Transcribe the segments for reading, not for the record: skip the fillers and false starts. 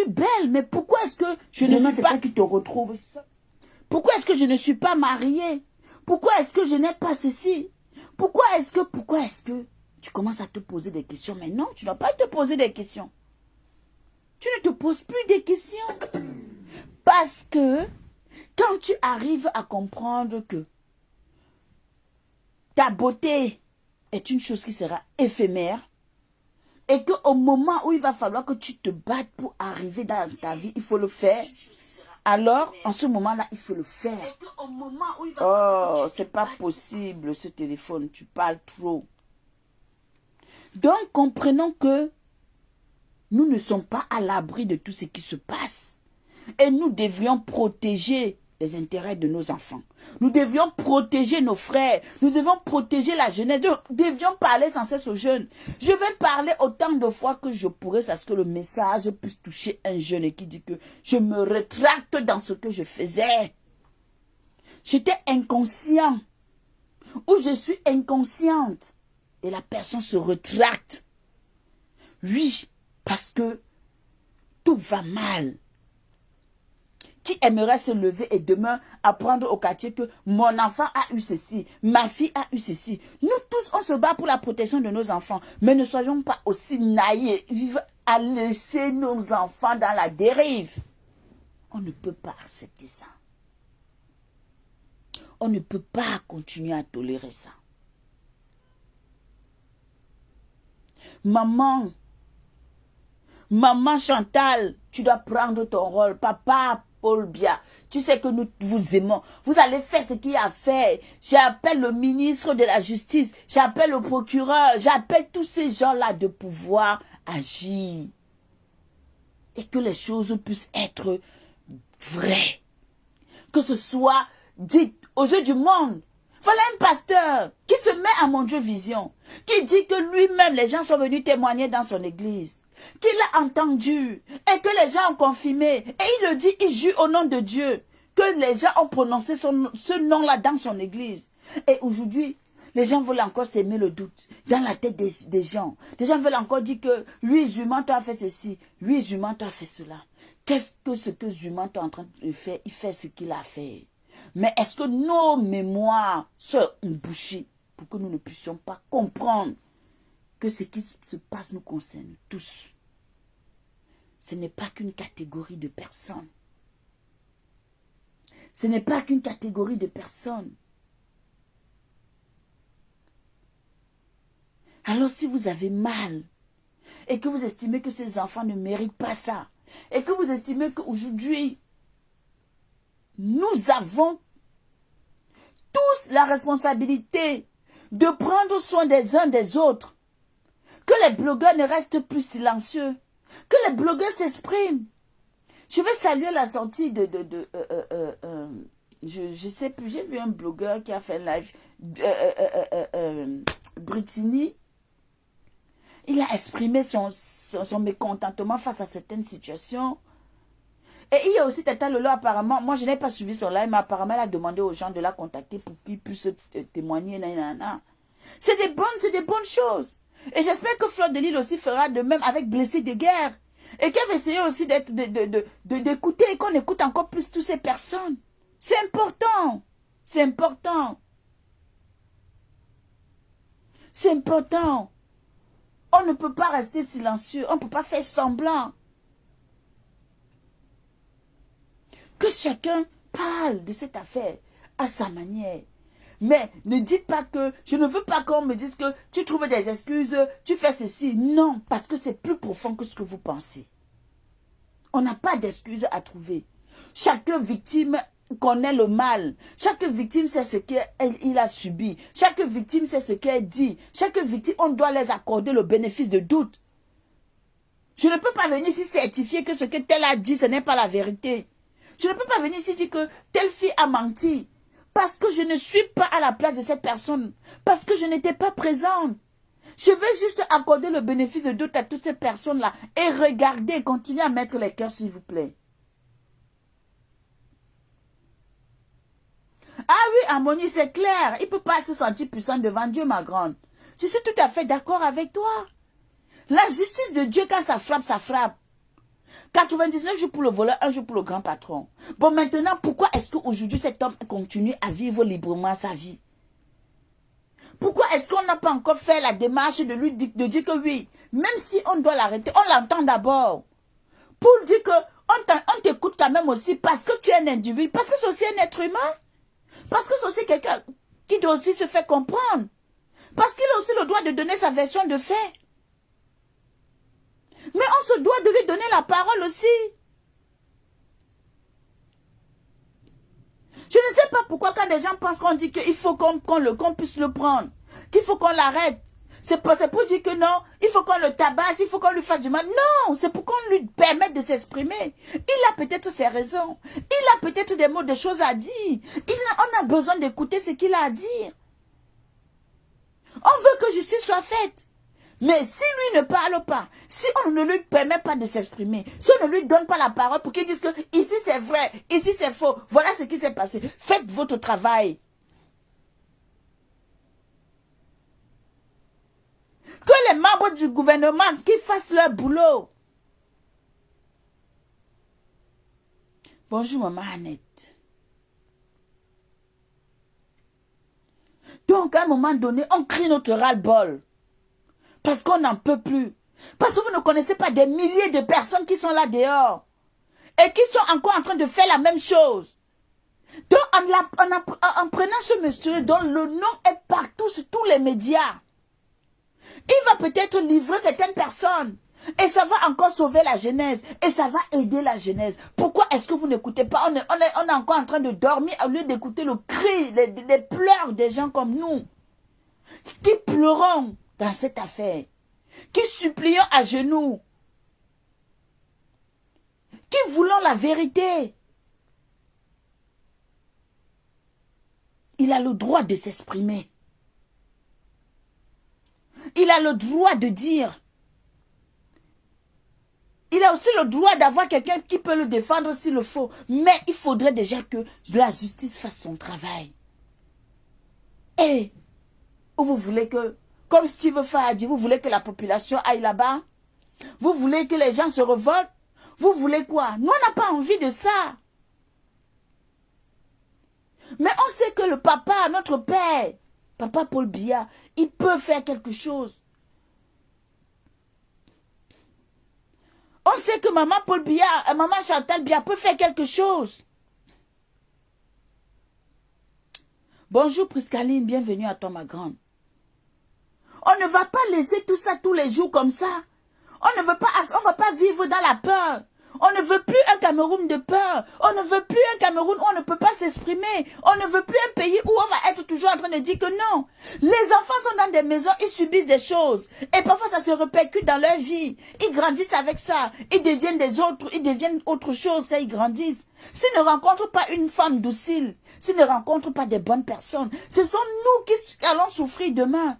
suis belle, mais pourquoi est-ce que je ne suis pas... qui te retrouve seule. Pourquoi est-ce que je ne suis pas mariée? Pourquoi est-ce que je n'ai pas ceci? Pourquoi est-ce que... Tu commences à te poser des questions, mais non, tu ne dois pas te poser des questions. Tu ne te poses plus des questions. Parce que quand tu arrives à comprendre que ta beauté est une chose qui sera éphémère, et qu'au moment où il va falloir que tu te battes pour arriver dans ta vie, il faut le faire. Alors, en ce moment-là, il faut le faire. Oh, c'est pas possible, ce téléphone, tu parles trop. Donc, comprenons que nous ne sommes pas à l'abri de tout ce qui se passe. Et nous devrions protéger les intérêts de nos enfants. Nous devions protéger nos frères. Nous devons protéger la jeunesse. Nous devions parler sans cesse aux jeunes. Je vais parler autant de fois que je pourrai, parce que le message puisse toucher un jeune et qui dit que je me rétracte dans ce que je faisais. J'étais inconscient. Ou je suis inconsciente. Et la personne se rétracte. Oui, parce que tout va mal. Qui aimerait se lever et demain apprendre au quartier que mon enfant a eu ceci, ma fille a eu ceci. Nous tous, on se bat pour la protection de nos enfants. Mais ne soyons pas aussi naïfs à laisser nos enfants dans la dérive. On ne peut pas accepter ça. On ne peut pas continuer à tolérer ça. Maman Chantal, tu dois prendre ton rôle. Papa Paul Bia, tu sais que nous vous aimons. Vous allez faire ce qu'il y a à faire. J'appelle le ministre de la Justice, j'appelle le procureur, j'appelle tous ces gens-là de pouvoir agir. Et que les choses puissent être vraies. Que ce soit dit aux yeux du monde. Voilà un pasteur qui se met à Mon Dieu Vision, qui dit que lui-même, les gens sont venus témoigner dans son église, qu'il a entendu et que les gens ont confirmé. Et il le dit, il jure au nom de Dieu, que les gens ont prononcé ce nom-là dans son église. Et aujourd'hui, les gens veulent encore s'aimer le doute dans la tête des gens. Les gens veulent encore dire que lui, Zuman, toi, a fait ceci. Lui, Zuman, toi, a fait cela. Qu'est-ce que ce que Zuman est en train de faire? Il fait ce qu'il a fait. Mais est-ce que nos mémoires sont bouchées pour que nous ne puissions pas comprendre que ce qui se passe nous concerne tous? Ce n'est pas qu'une catégorie de personnes. Ce n'est pas qu'une catégorie de personnes. Alors si vous avez mal et que vous estimez que ces enfants ne méritent pas ça et que vous estimez qu'aujourd'hui, nous avons tous la responsabilité de prendre soin des uns des autres. Que les blogueurs ne restent plus silencieux. Que les blogueurs s'expriment. Je vais saluer la sortie je sais plus, j'ai vu un blogueur qui a fait un live. Brittany. Il a exprimé son mécontentement face à certaines situations. Et il y a aussi Tata Lolo, apparemment, moi je n'ai pas suivi son live, mais apparemment elle a demandé aux gens de la contacter pour qu'ils puissent témoigner. C'est des bonnes choses. Et j'espère que Fleur de Lille aussi fera de même avec Blessé de guerre. Et qu'elle va essayer aussi d'écouter et qu'on écoute encore plus toutes ces personnes. C'est important. C'est important. C'est important. On ne peut pas rester silencieux. On ne peut pas faire semblant. Que chacun parle de cette affaire à sa manière. Mais ne dites pas que, je ne veux pas qu'on me dise que tu trouves des excuses, tu fais ceci. Non, parce que c'est plus profond que ce que vous pensez. On n'a pas d'excuses à trouver. Chaque victime connaît le mal. Chaque victime sait ce qu'il a subi. Chaque victime sait ce qu'elle dit. Chaque victime, on doit les accorder le bénéfice de doute. Je ne peux pas venir ici certifier que ce que tel a dit, ce n'est pas la vérité. Je ne peux pas venir ici dire que telle fille a menti. Parce que je ne suis pas à la place de cette personne. Parce que je n'étais pas présente. Je vais juste accorder le bénéfice de doute à toutes ces personnes-là. Et regardez, continuez à mettre les cœurs, s'il vous plaît. Ah oui, Harmonie, c'est clair. Il ne peut pas se sentir puissant devant Dieu, ma grande. Je suis tout à fait d'accord avec toi. La justice de Dieu, quand ça frappe, ça frappe. 99 jours pour le voleur, 1 jour pour le grand patron. Bon, maintenant, pourquoi est-ce qu'aujourd'hui, cet homme continue à vivre librement sa vie? Pourquoi est-ce qu'on n'a pas encore fait la démarche de lui de dire que oui, même si on doit l'arrêter, on l'entend d'abord. Pour dire que on t'écoute quand même aussi parce que tu es un individu, parce que c'est aussi un être humain, parce que c'est aussi quelqu'un qui doit aussi se faire comprendre, parce qu'il a aussi le droit de donner sa version de fait. Mais on se doit de lui donner la parole aussi. Je ne sais pas pourquoi quand des gens pensent qu'on dit qu'il faut qu'on puisse le prendre, qu'il faut qu'on l'arrête. C'est pour dire que non, il faut qu'on le tabasse, il faut qu'on lui fasse du mal. Non, c'est pour qu'on lui permette de s'exprimer. Il a peut-être ses raisons. Il a peut-être des mots, des choses à dire. On a besoin d'écouter ce qu'il a à dire. On veut que justice soit faite. Mais si lui ne parle pas, si on ne lui permet pas de s'exprimer, si on ne lui donne pas la parole pour qu'il dise que ici c'est vrai, ici c'est faux, voilà ce qui s'est passé, faites votre travail. Que les membres du gouvernement qui fassent leur boulot. Bonjour maman Annette. Donc à un moment donné, on crie notre ras-le-bol. Parce qu'on n'en peut plus. Parce que vous ne connaissez pas des milliers de personnes qui sont là dehors. Et qui sont encore en train de faire la même chose. Donc en prenant ce monsieur dont le nom est partout sur tous les médias. Il va peut-être livrer certaines personnes. Et ça va encore sauver la jeunesse. Et ça va aider la jeunesse. Pourquoi est-ce que vous n'écoutez pas? On est encore en train de dormir au lieu d'écouter le cri, les pleurs des gens comme nous. Qui pleurons dans cette affaire. Qui supplions à genoux. Qui voulons la vérité. Il a le droit de s'exprimer. Il a le droit de dire. Il a aussi le droit d'avoir quelqu'un qui peut le défendre s'il le faut. Mais il faudrait déjà que la justice fasse son travail. Et vous voulez que, comme Steve Faye a dit, vous voulez que la population aille là-bas? Vous voulez que les gens se révoltent? Vous voulez quoi? Nous, on n'a pas envie de ça. Mais on sait que le papa, notre père, papa Paul Biya, il peut faire quelque chose. On sait que maman Paul Biya, maman Chantal Biya peut faire quelque chose. Bonjour Priscaline, bienvenue à toi ma grande. On ne va pas laisser tout ça tous les jours comme ça. On ne va pas vivre dans la peur. On ne veut plus un Cameroun de peur. On ne veut plus un Cameroun où on ne peut pas s'exprimer. On ne veut plus un pays où on va être toujours en train de dire que non. Les enfants sont dans des maisons, ils subissent des choses. Et parfois ça se répercute dans leur vie. Ils grandissent avec ça. Ils deviennent des autres, ils deviennent autre chose quand ils grandissent. S'ils ne rencontrent pas une femme docile, s'ils ne rencontrent pas des bonnes personnes, ce sont nous qui allons souffrir demain.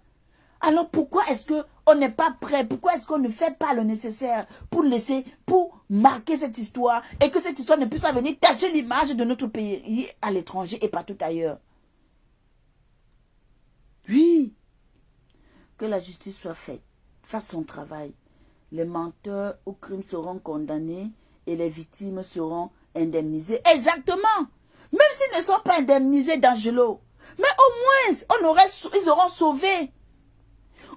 Alors pourquoi est-ce qu'on n'est pas prêt? Pourquoi est-ce qu'on ne fait pas le nécessaire pour marquer cette histoire et que cette histoire ne puisse pas venir tacher l'image de notre pays à l'étranger et partout ailleurs? Oui, que la justice soit faite, fasse son travail. Les menteurs au crime seront condamnés et les victimes seront indemnisées. Exactement. Même s'ils ne sont pas indemnisés d'Angelo. Mais au moins, ils auront sauvé.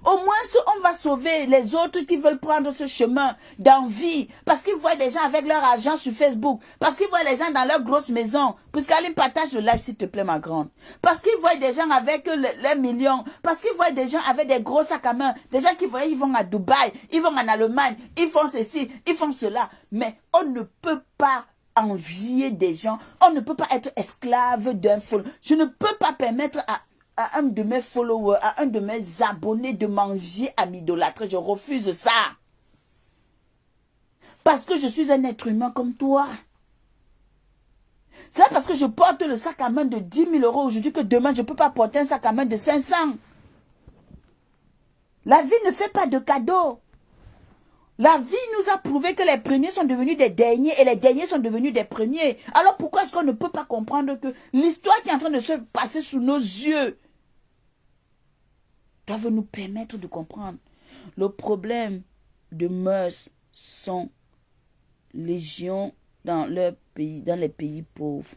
Au moins, on va sauver les autres qui veulent prendre ce chemin d'envie. Parce qu'ils voient des gens avec leur argent sur Facebook. Parce qu'ils voient les gens dans leur grosse maison. Puisqu'Aline partage le live, s'il te plaît, ma grande. Parce qu'ils voient des gens avec les millions. Parce qu'ils voient des gens avec des gros sacs à main. Des gens qui voient, ils vont à Dubaï, ils vont en Allemagne, ils font ceci, ils font cela. Mais on ne peut pas envier des gens. On ne peut pas être esclave d'un follower. Je ne peux pas permettre à un de mes followers, à un de mes abonnés de manger à m'idolâtrer. Je refuse ça. Parce que je suis un être humain comme toi. C'est parce que je porte le sac à main de 10 000 € aujourd'hui que demain je ne peux pas porter un sac à main de 500. La vie ne fait pas de cadeaux. La vie nous a prouvé que les premiers sont devenus des derniers et les derniers sont devenus des premiers. Alors pourquoi est-ce qu'on ne peut pas comprendre que l'histoire qui est en train de se passer sous nos yeux doivent nous permettre de comprendre? Le problème de mœurs sont légion dans leur pays, dans les pays pauvres.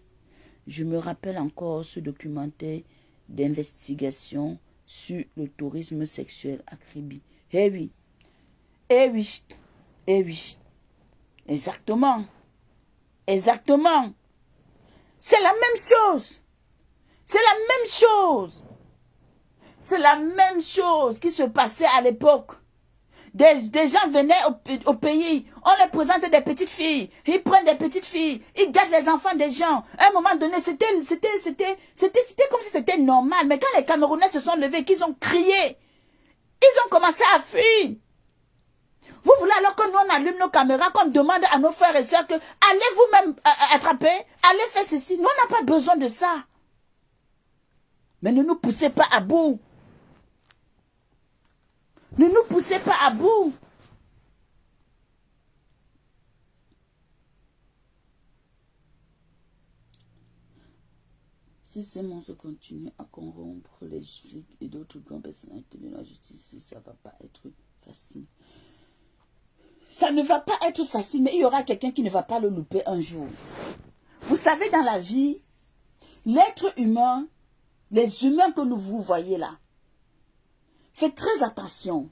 Je me rappelle encore ce documentaire d'investigation sur le tourisme sexuel à Kribi. Eh oui, eh oui, eh oui. Exactement. Exactement. C'est la même chose. C'est la même chose. C'est la même chose qui se passait à l'époque. Des gens venaient au pays, on les présente des petites filles, ils prennent des petites filles, ils gardent les enfants des gens. À un moment donné, c'était comme si c'était normal. Mais quand les Camerounais se sont levés, qu'ils ont crié, ils ont commencé à fuir. Vous voulez alors que nous on allume nos caméras, qu'on demande à nos frères et sœurs que allez vous-même attraper, allez faire ceci. Nous on n'a pas besoin de ça. Mais ne nous poussez pas à bout. Ne nous poussez pas à bout. Si ces monstres continuent à corrompre les flics et d'autres grandes personnalités de la justice, ça ne va pas être facile. Ça ne va pas être facile, mais il y aura quelqu'un qui ne va pas le louper un jour. Vous savez, dans la vie, l'être humain, les humains que vous voyez là, faites très attention.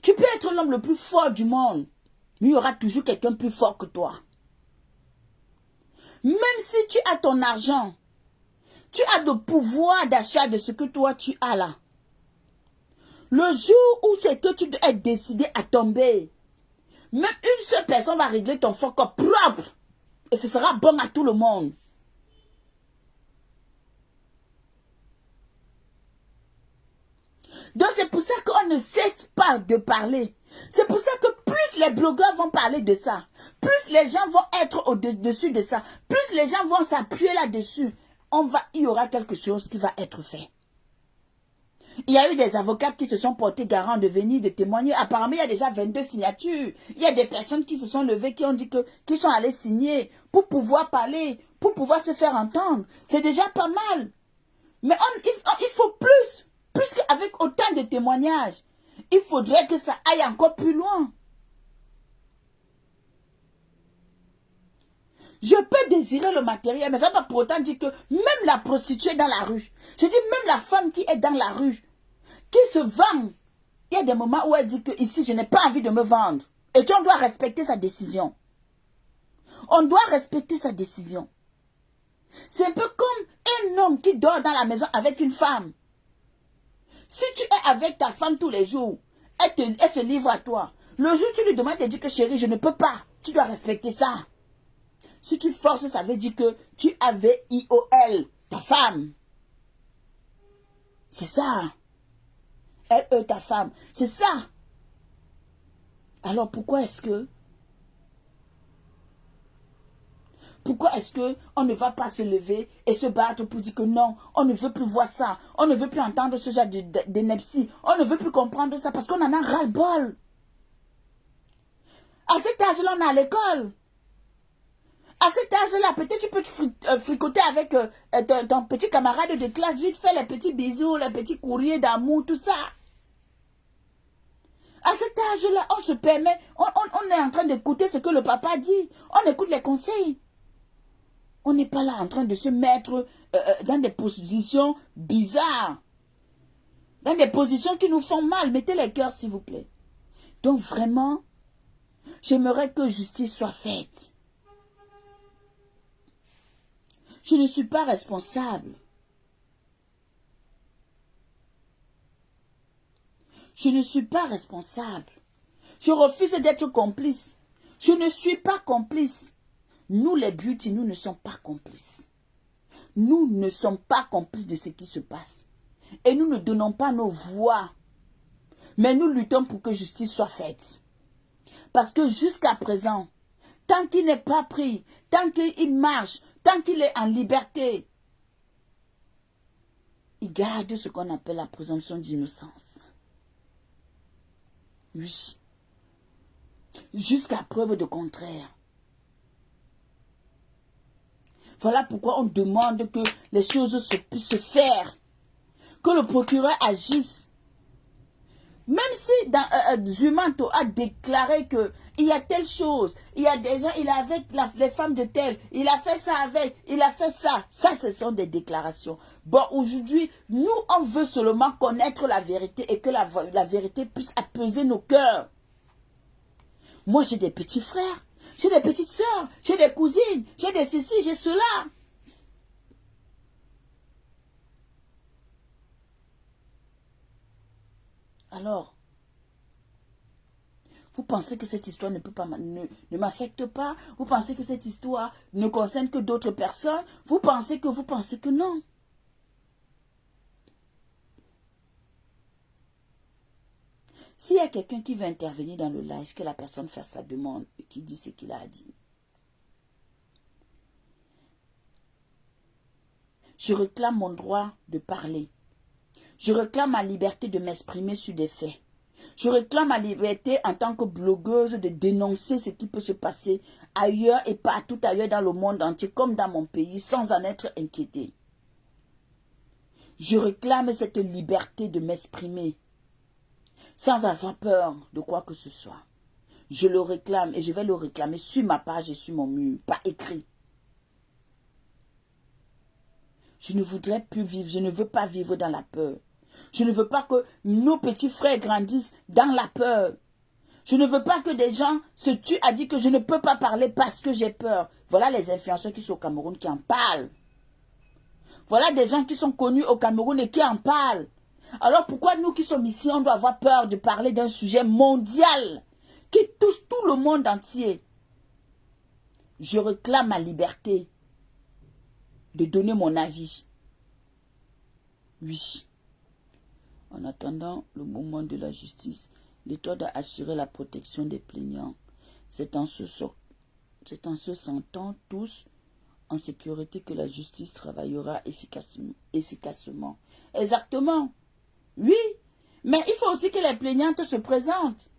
Tu peux être l'homme le plus fort du monde, mais il y aura toujours quelqu'un plus fort que toi. Même si tu as ton argent, tu as le pouvoir d'achat de ce que toi tu as là. Le jour où c'est que tu dois être décidé à tomber, même une seule personne va régler ton fuck up propre. Et ce sera bon à tout le monde. Donc c'est pour ça qu'on ne cesse pas de parler. C'est pour ça que plus les blogueurs vont parler de ça, plus les gens vont être au-dessus de ça, plus les gens vont s'appuyer là-dessus, il y aura quelque chose qui va être fait. Il y a eu des avocats qui se sont portés garants de venir de témoigner. Apparemment, il y a déjà 22 signatures. Il y a des personnes qui se sont levées, qui ont dit qu'ils sont allés signer pour pouvoir parler, pour pouvoir se faire entendre. C'est déjà pas mal. Mais il faut plus. Plus qu'avec autant de témoignages, il faudrait que ça aille encore plus loin. Je peux désirer le matériel, mais ça ne va pas pour autant dire que même la prostituée dans la rue, je dis même la femme qui est dans la rue, qui se vend, il y a des moments où elle dit que ici, je n'ai pas envie de me vendre. Et on doit respecter sa décision. On doit respecter sa décision. C'est un peu comme un homme qui dort dans la maison avec une femme. Si tu es avec ta femme tous les jours, elle se livre à toi. Le jour où tu lui demandes, elle dit que chérie, je ne peux pas. Tu dois respecter ça. Si tu forces, ça veut dire que tu avais IOL, ta femme. C'est ça. Elle, ta femme. C'est ça. Alors pourquoi est-ce que on ne va pas se lever et se battre pour dire que non, on ne veut plus voir ça, on ne veut plus entendre ce genre d'ineptie, on ne veut plus comprendre ça parce qu'on en a ras-le-bol. À cet âge-là, on est à l'école. À cet âge-là, peut-être tu peux te fricoter avec ton petit camarade de classe, vite fait les petits bisous, les petits courriers d'amour, tout ça. À cet âge-là, on se permet, on est en train d'écouter ce que le papa dit, on écoute les conseils. On n'est pas là en train de se mettre dans des positions bizarres. Dans des positions qui nous font mal. Mettez les cœurs, s'il vous plaît. Donc vraiment, j'aimerais que justice soit faite. Je ne suis pas responsable. Je ne suis pas responsable. Je refuse d'être complice. Je ne suis pas complice. Nous, les beauty, nous ne sommes pas complices. Nous ne sommes pas complices de ce qui se passe. Et nous ne donnons pas nos voix. Mais nous luttons pour que justice soit faite. Parce que jusqu'à présent, tant qu'il n'est pas pris, tant qu'il marche, tant qu'il est en liberté, il garde ce qu'on appelle la présomption d'innocence. Oui. Jusqu'à preuve de contraire. Voilà pourquoi on demande que les choses puissent se faire. Que le procureur agisse. Même si dans Zumanto a déclaré que il y a telle chose, il y a des gens, il est avec les femmes de tel, il a fait ça avec, il a fait ça. Ça, ce sont des déclarations. Bon, aujourd'hui, nous, on veut seulement connaître la vérité et que la vérité puisse apaiser nos cœurs. Moi, j'ai des petits frères, j'ai des petites sœurs, j'ai des cousines, j'ai des ceci, j'ai cela. Alors, vous pensez que cette histoire ne m'affecte pas? Vous pensez que cette histoire ne concerne que d'autres personnes? Vous pensez que non. S'il y a quelqu'un qui veut intervenir dans le live, que la personne fasse sa demande et qui dit ce qu'il a à dire. Je réclame mon droit de parler. Je réclame ma liberté de m'exprimer sur des faits. Je réclame ma liberté en tant que blogueuse de dénoncer ce qui peut se passer ailleurs et partout ailleurs dans le monde entier, comme dans mon pays, sans en être inquiétée. Je réclame cette liberté de m'exprimer, sans avoir peur de quoi que ce soit. Je le réclame et je vais le réclamer sur ma page et sur mon mur, pas écrit. Je ne voudrais plus vivre, je ne veux pas vivre dans la peur. Je ne veux pas que nos petits frères grandissent dans la peur. Je ne veux pas que des gens se tuent à dire que je ne peux pas parler parce que j'ai peur. Voilà les influenceurs qui sont au Cameroun qui en parlent. Voilà des gens qui sont connus au Cameroun et qui en parlent. Alors pourquoi nous qui sommes ici, on doit avoir peur de parler d'un sujet mondial qui touche tout le monde entier? Je réclame ma liberté de donner mon avis. Oui. En attendant le moment de la justice, l'État doit assurer la protection des plaignants. C'est en se sentant tous en sécurité que la justice travaillera efficacement. Exactement. Oui. Mais il faut aussi que les plaignantes se présentent.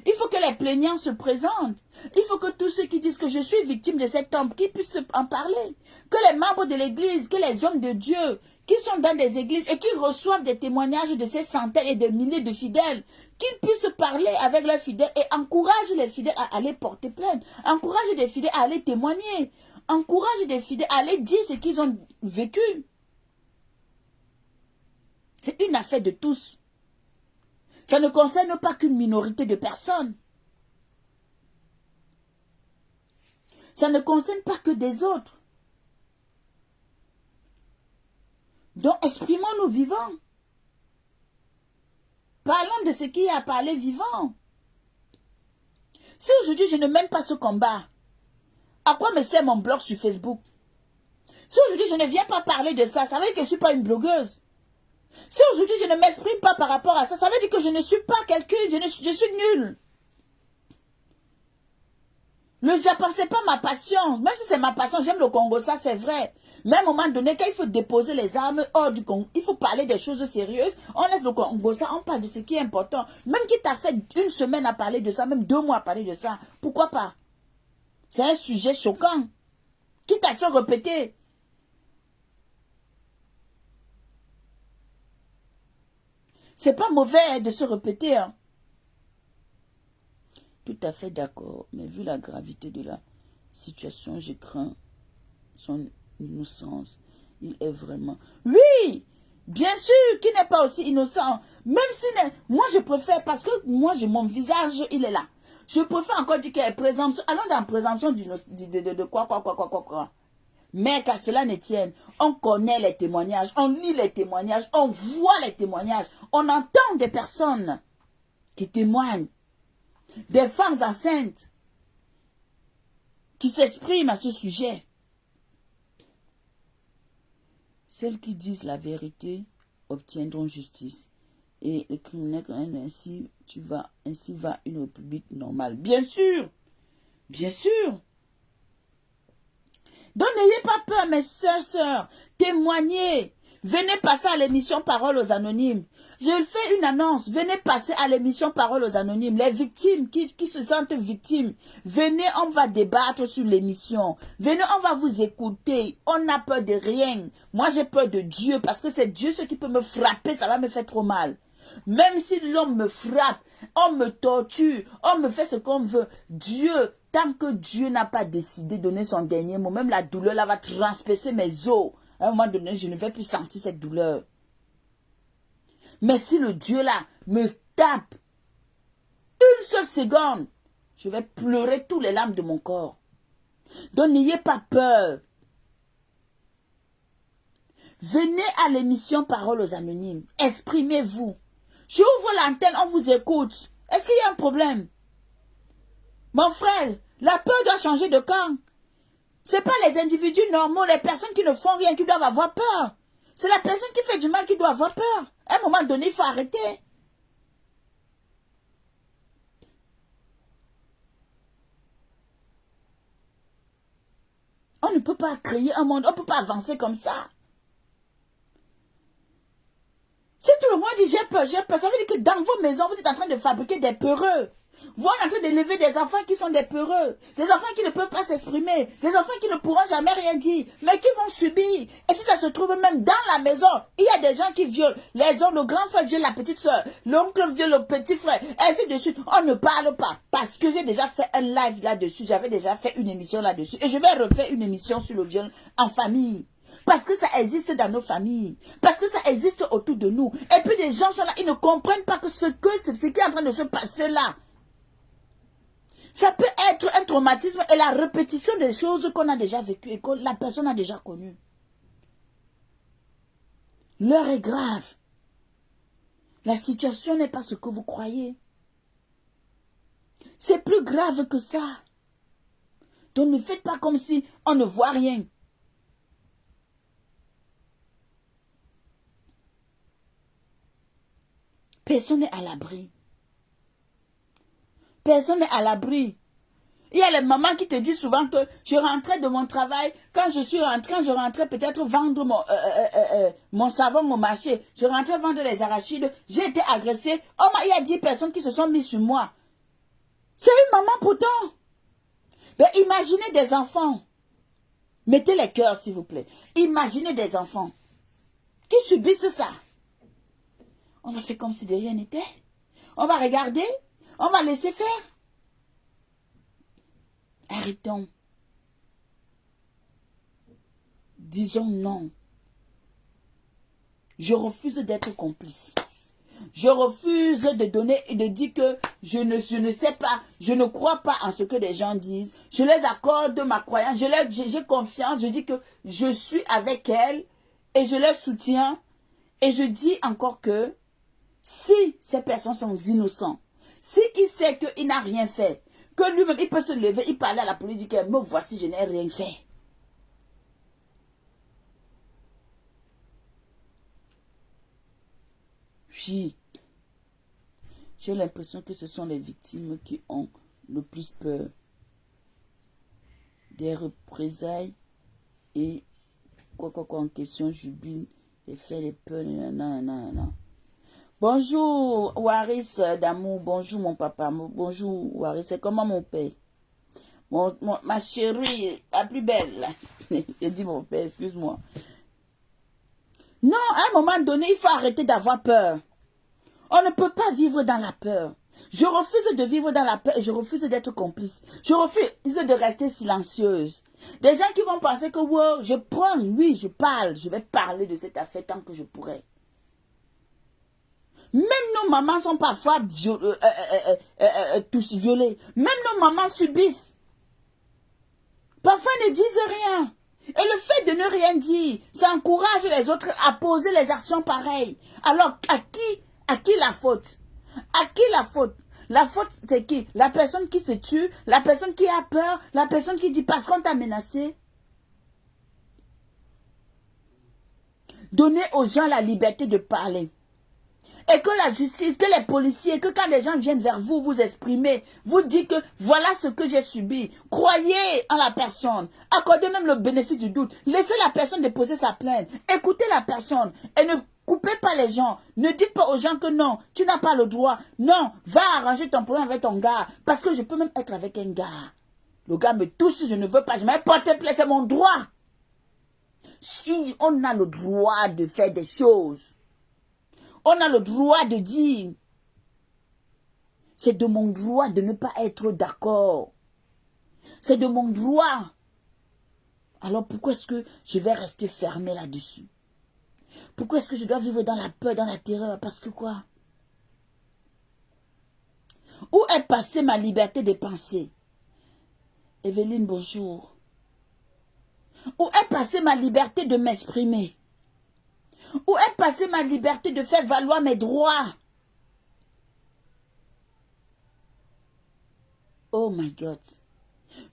Il faut que les plaignants se présentent. Il faut que tous ceux qui disent que je suis victime de cet homme, qu'ils puissent en parler. Que les membres de l'église, que les hommes de Dieu, qui sont dans des églises et qui reçoivent des témoignages de ces centaines et de milliers de fidèles, qu'ils puissent parler avec leurs fidèles et encouragent les fidèles à aller porter plainte. Encouragent les fidèles à aller témoigner. Encouragent les fidèles à aller dire ce qu'ils ont vécu. C'est une affaire de tous. Ça ne concerne pas qu'une minorité de personnes. Ça ne concerne pas que des autres. Donc, exprimons-nous vivants. Parlons de ce qui est à parler vivant. Si aujourd'hui je ne mène pas ce combat, à quoi me sert mon blog sur Facebook? Si aujourd'hui je ne viens pas parler de ça, ça veut dire que je ne suis pas une blogueuse. Si aujourd'hui je ne m'exprime pas par rapport à ça, ça veut dire que je ne suis pas quelqu'un, je suis nulle. Le Japon, c'est pas ma passion. Même si c'est ma passion, j'aime le Congo, ça c'est vrai. Mais à un moment donné, quand il faut déposer les armes hors du Congo, il faut parler des choses sérieuses. On laisse le Congo, ça, on parle de ce qui est important. Même qui t'a fait une semaine à parler de ça, même 2 mois à parler de ça, pourquoi pas? C'est un sujet choquant. Quitte à se répéter. C'est pas mauvais de se répéter. Hein. Tout à fait d'accord. Mais vu la gravité de la situation, je crains son innocence. Il est vraiment... Oui, bien sûr, qui n'est pas aussi innocent. Même si... Moi, je préfère... Parce que moi, mon visage, il est là. Je préfère encore dire qu'il y a présomption. Allons dans la présomption de quoi. Mais qu'à cela ne tienne, on connaît les témoignages, on lit les témoignages, on voit les témoignages, on entend des personnes qui témoignent, des femmes enceintes qui s'expriment à ce sujet. Celles qui disent la vérité obtiendront justice. Et le criminel, ainsi va une république normale. Bien sûr, bien sûr. Donc n'ayez pas peur, mes sœurs, témoignez. Venez passer à l'émission Parole aux Anonymes. Je fais une annonce. Venez passer à l'émission Parole aux Anonymes. Les victimes qui se sentent victimes. Venez, on va débattre sur l'émission. Venez, on va vous écouter. On n'a peur de rien. Moi, j'ai peur de Dieu parce que c'est Dieu ce qui peut me frapper. Ça va me faire trop mal. Même si l'homme me frappe, on me torture, on me fait ce qu'on veut, Dieu, tant que Dieu n'a pas décidé de donner son dernier mot, même la douleur là va transpercer mes os. À un moment donné, je ne vais plus sentir cette douleur. Mais si le Dieu là me tape une seule seconde, je vais pleurer tous les larmes de mon corps. Donc n'ayez pas peur. Venez à l'émission Paroles aux Anonymes. Exprimez-vous. Je ouvre l'antenne, on vous écoute. Est-ce qu'il y a un problème? Mon frère, la peur doit changer de camp. Ce n'est pas les individus normaux, les personnes qui ne font rien qui doivent avoir peur. C'est la personne qui fait du mal qui doit avoir peur. À un moment donné, il faut arrêter. On ne peut pas créer un monde, on ne peut pas avancer comme ça. Si tout le monde dit j'ai peur, ça veut dire que dans vos maisons, vous êtes en train de fabriquer des peureux. Vous êtes en train d'élever des enfants qui sont des peureux, des enfants qui ne peuvent pas s'exprimer, des enfants qui ne pourront jamais rien dire, mais qui vont subir. Et si ça se trouve même dans la maison, il y a des gens qui violent. Le grand frère viole la petite soeur, l'oncle viole le petit frère, ainsi de suite. On ne parle pas parce que j'ai déjà fait un live là-dessus, j'avais déjà fait une émission là-dessus et je vais refaire une émission sur le viol en famille. Parce que ça existe dans nos familles. Parce que ça existe autour de nous. Et puis les gens sont là, ils ne comprennent pas que ce qui est en train de se passer là, ça peut être un traumatisme et la répétition des choses qu'on a déjà vécues et que la personne a déjà connues. L'heure est grave. La situation n'est pas ce que vous croyez. C'est plus grave que ça. Donc ne faites pas comme si on ne voit rien. Personne n'est à l'abri. Personne n'est à l'abri. Il y a les mamans qui te disent souvent que je rentrais de mon travail. Quand je rentrais peut-être vendre mon savon, mon marché. Je rentrais vendre les arachides. J'ai été agressée. Oh, il y a 10 personnes qui se sont mises sur moi. C'est une maman pourtant. Mais imaginez des enfants. Mettez les cœurs, s'il vous plaît. Imaginez des enfants qui subissent ça. On va faire comme si de rien n'était. On va regarder. On va laisser faire. Arrêtons. Disons non. Je refuse d'être complice. Je refuse de donner et de dire que je ne sais pas, je ne crois pas en ce que les gens disent. Je les accorde ma croyance, j'ai confiance, je dis que je suis avec elles et je les soutiens. Et je dis encore que si ces personnes sont innocentes, s'il sait qu'il n'a rien fait, que lui-même, il peut se lever, il parle à la police, il dit que me voici, je n'ai rien fait. Oui. J'ai l'impression que ce sont les victimes qui ont le plus peur des représailles et quoi en question, jubile, les faits, les peurs, non. Bonjour Waris d'amour, bonjour mon papa, bonjour Waris, c'est comment mon père? Ma chérie, la plus belle. J'ai dit mon père, excuse-moi. Non, à un moment donné, il faut arrêter d'avoir peur. On ne peut pas vivre dans la peur. Je refuse de vivre dans la peur et je refuse d'être complice. Je refuse de rester silencieuse. Des gens qui vont penser que wow, je prends, oui, je parle, je vais parler de cette affaire tant que je pourrai. Même nos mamans sont parfois violées. Même nos mamans subissent. Parfois, elles ne disent rien. Et le fait de ne rien dire, ça encourage les autres à poser les actions pareilles. Alors, à qui la faute? À qui la faute? La faute, c'est qui? La personne qui se tue, la personne qui a peur, la personne qui dit parce qu'on t'a menacé. Donnez aux gens la liberté de parler. Et que la justice, que les policiers, que quand les gens viennent vers vous, vous exprimer, vous dites que voilà ce que j'ai subi. Croyez en la personne. Accordez même le bénéfice du doute. Laissez la personne déposer sa plainte. Écoutez la personne. Et ne coupez pas les gens. Ne dites pas aux gens que non, tu n'as pas le droit. Non, va arranger ton problème avec ton gars. Parce que je peux même être avec un gars. Le gars me touche, je ne veux pas. Je m'ai porté plainte, c'est mon droit. Si on a le droit de faire des choses. On a le droit de dire. C'est de mon droit de ne pas être d'accord. C'est de mon droit. Alors pourquoi est-ce que je vais rester fermé là-dessus? Pourquoi est-ce que je dois vivre dans la peur, dans la terreur? Parce que quoi? Où est passée ma liberté de penser? Evelyne, bonjour. Où est passée ma liberté de m'exprimer? Où est passée ma liberté de faire valoir mes droits? Oh my God.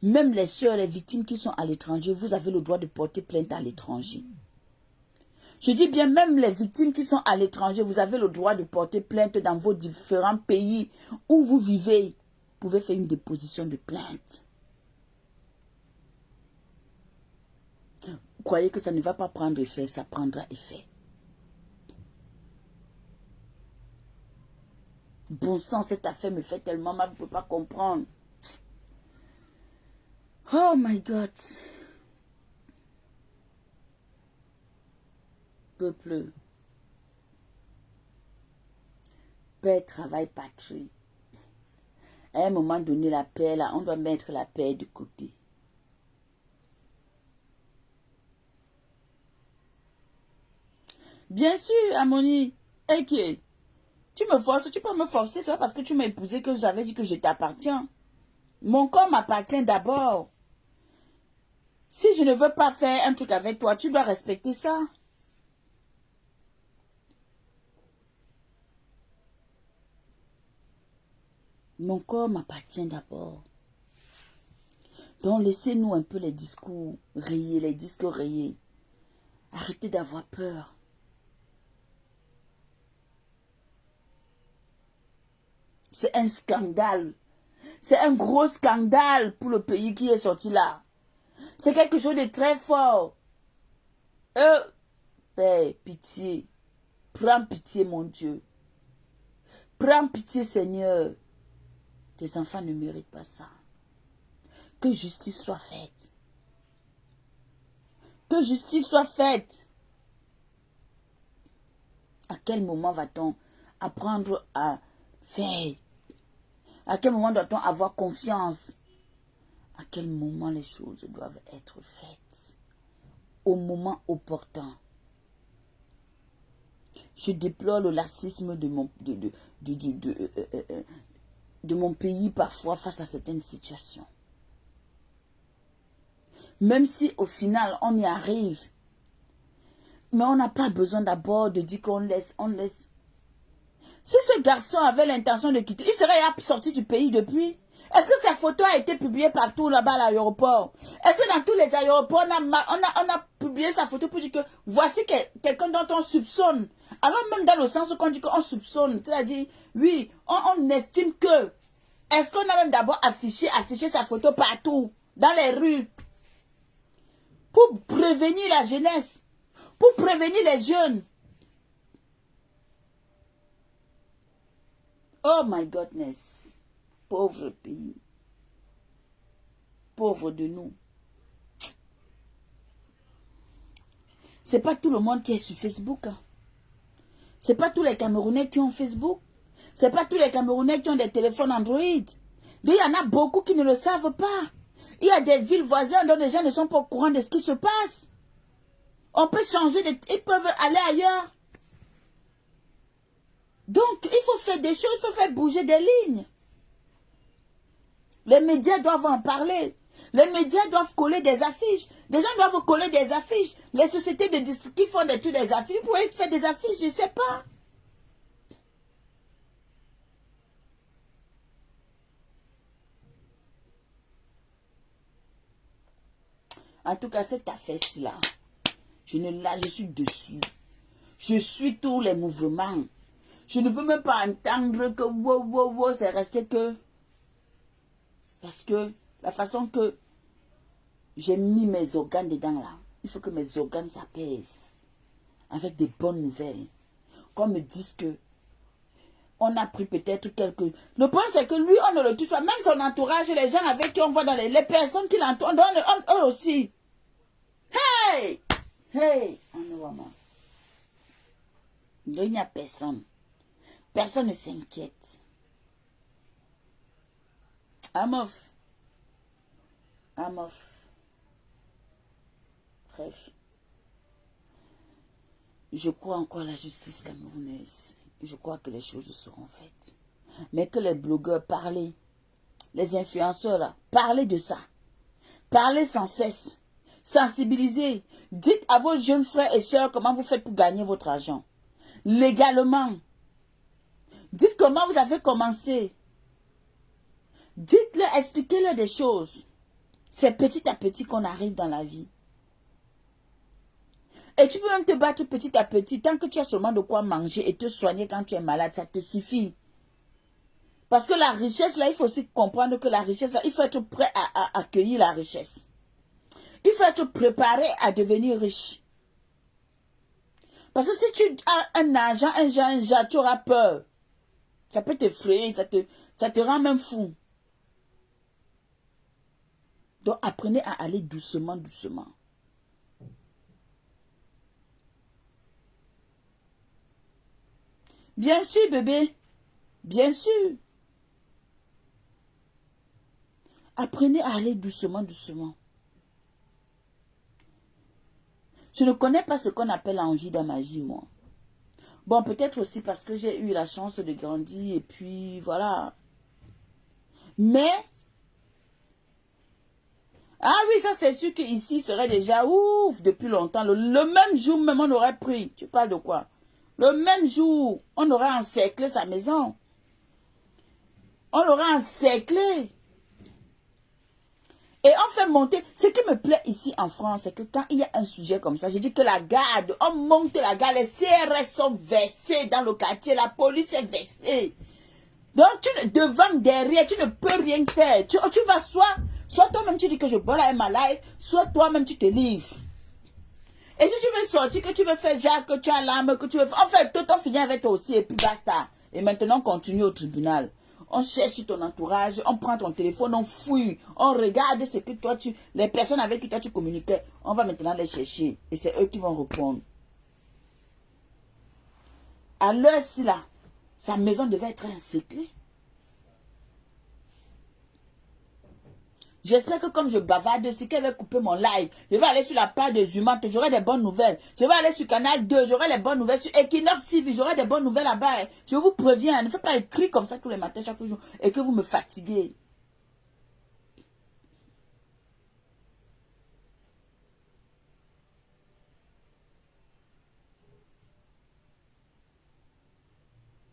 Même les sœurs, les victimes qui sont à l'étranger, vous avez le droit de porter plainte à l'étranger. Je dis bien, même les victimes qui sont à l'étranger, vous avez le droit de porter plainte dans vos différents pays où vous vivez. Vous pouvez faire une déposition de plainte. Vous croyez que ça ne va pas prendre effet? Ça prendra effet. Bon sang, cette affaire me fait tellement mal, je ne peux pas comprendre. Oh my God. Peuple. Paix, travail, patrie. À un moment donné, la paix, là, on doit mettre la paix de côté. Bien sûr, Amoni. Ok. Tu me forces, tu peux me forcer, c'est pas parce que tu m'as épousé que j'avais dit que je t'appartiens. Mon corps m'appartient d'abord. Si je ne veux pas faire un truc avec toi, tu dois respecter ça. Mon corps m'appartient d'abord. Donc laissez-nous un peu les discours rayés, les disques rayés. Arrêtez d'avoir peur. C'est un scandale. C'est un gros scandale pour le pays qui est sorti là. C'est quelque chose de très fort. Père, pitié. Prends pitié, mon Dieu. Prends pitié, Seigneur. Tes enfants ne méritent pas ça. Que justice soit faite. Que justice soit faite. À quel moment va-t-on apprendre à faire? À quel moment doit-on avoir confiance? À quel moment les choses doivent être faites? Au moment opportun. Je déplore le laxisme de mon pays parfois face à certaines situations. Même si au final on y arrive, mais on n'a pas besoin d'abord de dire qu'on laisse, Si ce garçon avait l'intention de quitter, il serait sorti du pays depuis. Est-ce que sa photo a été publiée partout là-bas à l'aéroport? Est-ce que dans tous les aéroports, on a publié sa photo pour dire que voici quelqu'un dont on soupçonne? Alors même dans le sens où on dit qu'on soupçonne, c'est-à-dire, oui, on estime que. Est-ce qu'on a même d'abord affiché sa photo partout, dans les rues, pour prévenir la jeunesse, pour prévenir les jeunes? Oh my goodness. Pauvre pays. Pauvre de nous. C'est pas tout le monde qui est sur Facebook. Hein. C'est pas tous les Camerounais qui ont Facebook. C'est pas tous les Camerounais qui ont des téléphones Android. Donc, il y en a beaucoup qui ne le savent pas. Il y a des villes voisines dont les gens ne sont pas au courant de ce qui se passe. On peut changer, ils peuvent aller ailleurs. Donc, il faut faire des choses, il faut faire bouger des lignes. Les médias doivent en parler. Les médias doivent coller des affiches. Les gens doivent coller des affiches. Les sociétés de district qui font des affiches, vous pouvez faire des affiches, je ne sais pas. En tout cas, cette affaire-là, je suis dessus. Je suis tous les mouvements. Je ne veux même pas entendre que wow, c'est resté que... Parce que la façon que j'ai mis mes organes dedans là, il faut que mes organes s'apaisent. Avec des bonnes nouvelles. Qu'on me dise que on a pris peut-être quelques... Le point c'est que lui, on ne le touche pas. Même son entourage, les gens avec qui on voit dans les personnes qui l'entourent, eux aussi. Hey! Hey! Il n'y a personne. Personne ne s'inquiète. Amof. Amof. Bref. Je crois encore à la justice camerounaise. Je crois que les choses seront faites. Mais que les blogueurs parlent, les influenceurs là, parlez de ça. Parlez sans cesse. Sensibilisez. Dites à vos jeunes frères et sœurs comment vous faites pour gagner votre argent. Légalement. Dites comment vous avez commencé. Dites-leur, expliquez-leur des choses. C'est petit à petit qu'on arrive dans la vie. Et tu peux même te battre petit à petit. Tant que tu as seulement de quoi manger et te soigner quand tu es malade, ça te suffit. Parce que la richesse, là, il faut aussi comprendre que la richesse, là, il faut être prêt à accueillir la richesse. Il faut être préparé à devenir riche. Parce que si tu as un argent, un genre, tu auras peur. Ça peut t'effrayer, ça te rend même fou. Donc, apprenez à aller doucement, doucement. Bien sûr, bébé. Bien sûr. Apprenez à aller doucement, doucement. Je ne connais pas ce qu'on appelle envie dans ma vie, moi. Bon, peut-être aussi parce que j'ai eu la chance de grandir et puis voilà. Mais, ah oui, ça c'est sûr qu'ici serait déjà ouf depuis longtemps. Le même jour même on aurait pris. Tu parles de quoi? Le même jour, on aurait encerclé sa maison. On l'aurait encerclé. Et on fait monter. Ce qui me plaît ici en France, c'est que quand il y a un sujet comme ça, je dis que la garde, on monte la garde, les CRS sont versés dans le quartier, la police est versée. Donc, devant, derrière, tu ne peux rien faire. Tu vas soit toi-même tu dis que je bois la ma life, soit toi-même tu te livres. Et si tu veux sortir, que tu veux faire Jacques, que tu as l'âme, que tu veux faire. En fait, tout on finit avec toi aussi et puis basta. Et maintenant, on continue au tribunal. On cherche ton entourage, on prend ton téléphone, on fouille, on regarde ce que toi les personnes avec qui toi tu communiquais, on va maintenant les chercher. Et c'est eux qui vont répondre. À l'heure-ci là, sa maison devait être encerclée. J'espère que comme je bavarde, si qu'elle va couper mon live, je vais aller sur la page des humains, j'aurai des bonnes nouvelles. Je vais aller sur Canal 2, j'aurai les bonnes nouvelles. Sur Equinox TV, j'aurai des bonnes nouvelles là-bas. Je vous préviens, ne faites pas écrire comme ça tous les matins, chaque jour, et que vous me fatiguez.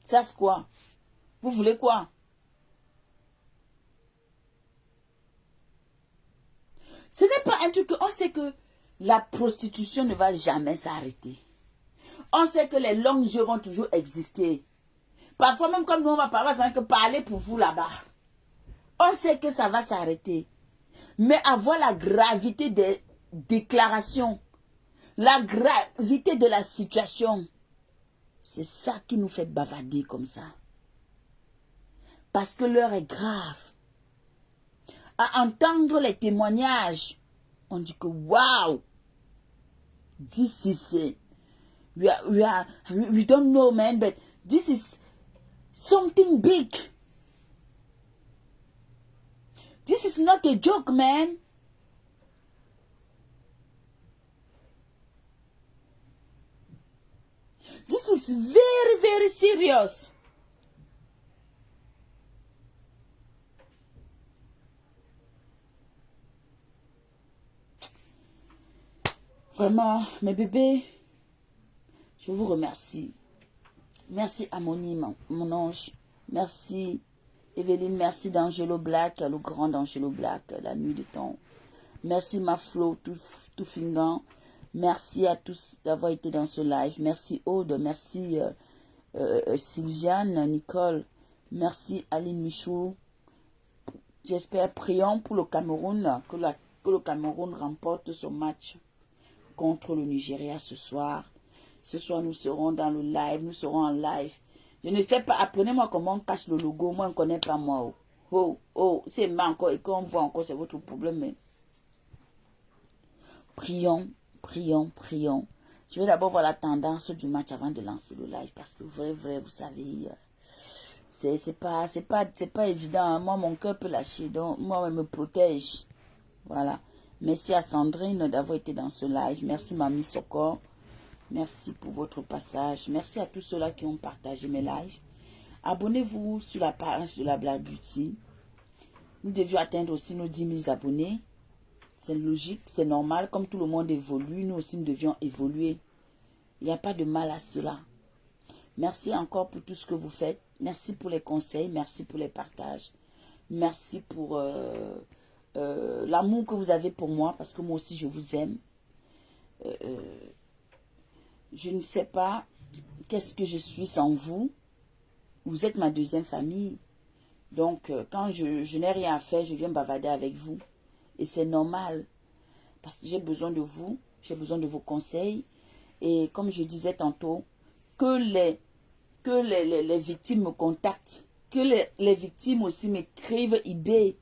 Ça c'est quoi? Vous voulez quoi? Ce n'est pas un truc que on sait que la prostitution ne va jamais s'arrêter. On sait que les longues yeux vont toujours exister. Parfois même comme nous on va parler, c'est que parler pour vous là-bas. On sait que ça va s'arrêter. Mais avoir la gravité des déclarations, la gravité de la situation, c'est ça qui nous fait bavarder comme ça. Parce que l'heure est grave. À entendre les témoignages, on dit que waouh, this is we don't know man, but this is something big. This is not a joke, man. This is very, very serious. Vraiment, mes bébés, je vous remercie. Merci Amoni, mon ange. Merci Evelyne, merci d'Angelo Black, le grand d'Angelo Black, la nuit du temps. Merci Maflo, tout fingant. Merci à tous d'avoir été dans ce live. Merci Aude, merci Sylviane, Nicole. Merci Aline Michou. J'espère, prions pour le Cameroun, que le Cameroun remporte son match contre le Nigeria ce soir. Ce soir, nous serons dans le live, nous serons en live. Je ne sais pas, apprenez-moi comment on cache le logo. Moi, on ne connaît pas moi. C'est mal encore et qu'on voit encore, c'est votre problème. Mais... prions, prions, prions. Je vais d'abord voir la tendance du match avant de lancer le live. Parce que vrai, vous savez, C'est pas évident. Hein. Moi, mon cœur peut lâcher. Donc, moi, je me protège. Voilà. Merci à Sandrine d'avoir été dans ce live. Merci, Mamie Sokor. Merci pour votre passage. Merci à tous ceux-là qui ont partagé mes lives. Abonnez-vous sur la page de la Black Beauty. Nous devions atteindre aussi nos 10 000 abonnés. C'est logique, c'est normal. Comme tout le monde évolue, nous aussi nous devions évoluer. Il n'y a pas de mal à cela. Merci encore pour tout ce que vous faites. Merci pour les conseils. Merci pour les partages. Merci pour l'amour que vous avez pour moi. Parce que moi aussi, je vous aime. Je ne sais pas qu'est-ce que je suis sans vous. Vous êtes ma deuxième famille. Donc, quand je n'ai rien à faire, je viens bavarder avec vous. Et c'est normal. Parce que j'ai besoin de vous. J'ai besoin de vos conseils. Et comme je disais tantôt, que les victimes me contactent. Que les victimes aussi m'écrivent eBay.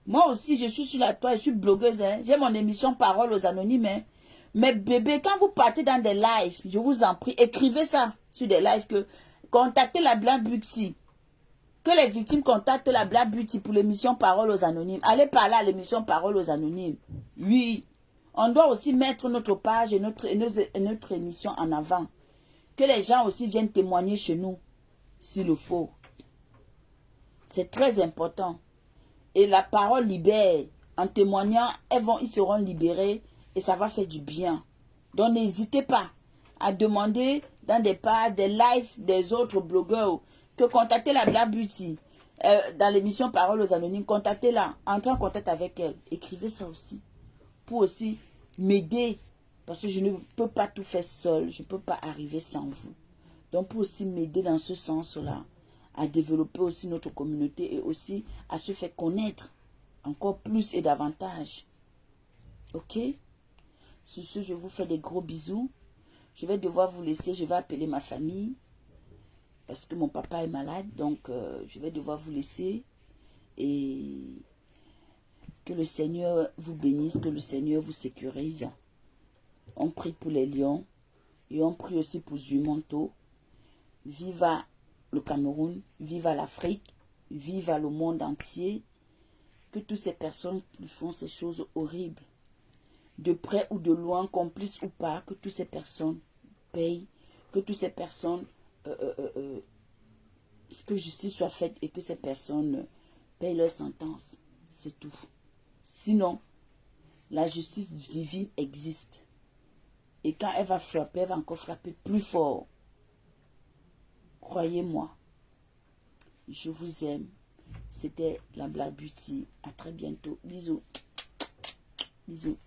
Moi aussi, je suis sur la toile, je suis blogueuse. Hein. J'ai mon émission Parole aux Anonymes. Hein. Mais bébé, quand vous partez dans des lives, je vous en prie, écrivez ça sur des lives que contactez la Black Beauty. Que les victimes contactent la Black Beauty pour l'émission Parole aux Anonymes. Allez parler à l'émission Parole aux Anonymes. Oui. On doit aussi mettre notre page et notre émission en avant. Que les gens aussi viennent témoigner chez nous, s'il le faut. C'est très important. Et la parole libère. En témoignant, ils seront libérés et ça va faire du bien. Donc n'hésitez pas à demander dans des pages, des lives des autres blogueurs que contactez la Black Beauty. Dans l'émission Parole aux Anonymes, contactez-la. Entrez en contact avec elle. Écrivez ça aussi. Pour aussi m'aider. Parce que je ne peux pas tout faire seul. Je ne peux pas arriver sans vous. Donc pour aussi m'aider dans ce sens-là. À développer aussi notre communauté. Et aussi à se faire connaître. Encore plus et davantage. Ok? Sur ce, je vous fais des gros bisous. Je vais devoir vous laisser. Je vais appeler ma famille. Parce que mon papa est malade. Donc, je vais devoir vous laisser. Et que le Seigneur vous bénisse. Que le Seigneur vous sécurise. On prie pour les lions. Et on prie aussi pour Zumonto. Viva le Cameroun. Viva l'Afrique. Viva le monde entier. Que toutes ces personnes qui font ces choses horribles, de près ou de loin, complices ou pas, que toutes ces personnes payent, que toutes ces personnes, que justice soit faite et que ces personnes payent leur sentence. C'est tout. Sinon, la justice divine existe. Et quand elle va frapper, elle va encore frapper plus fort. Croyez-moi, je vous aime. C'était la Black Beauty. À très bientôt. Bisous. Bisous.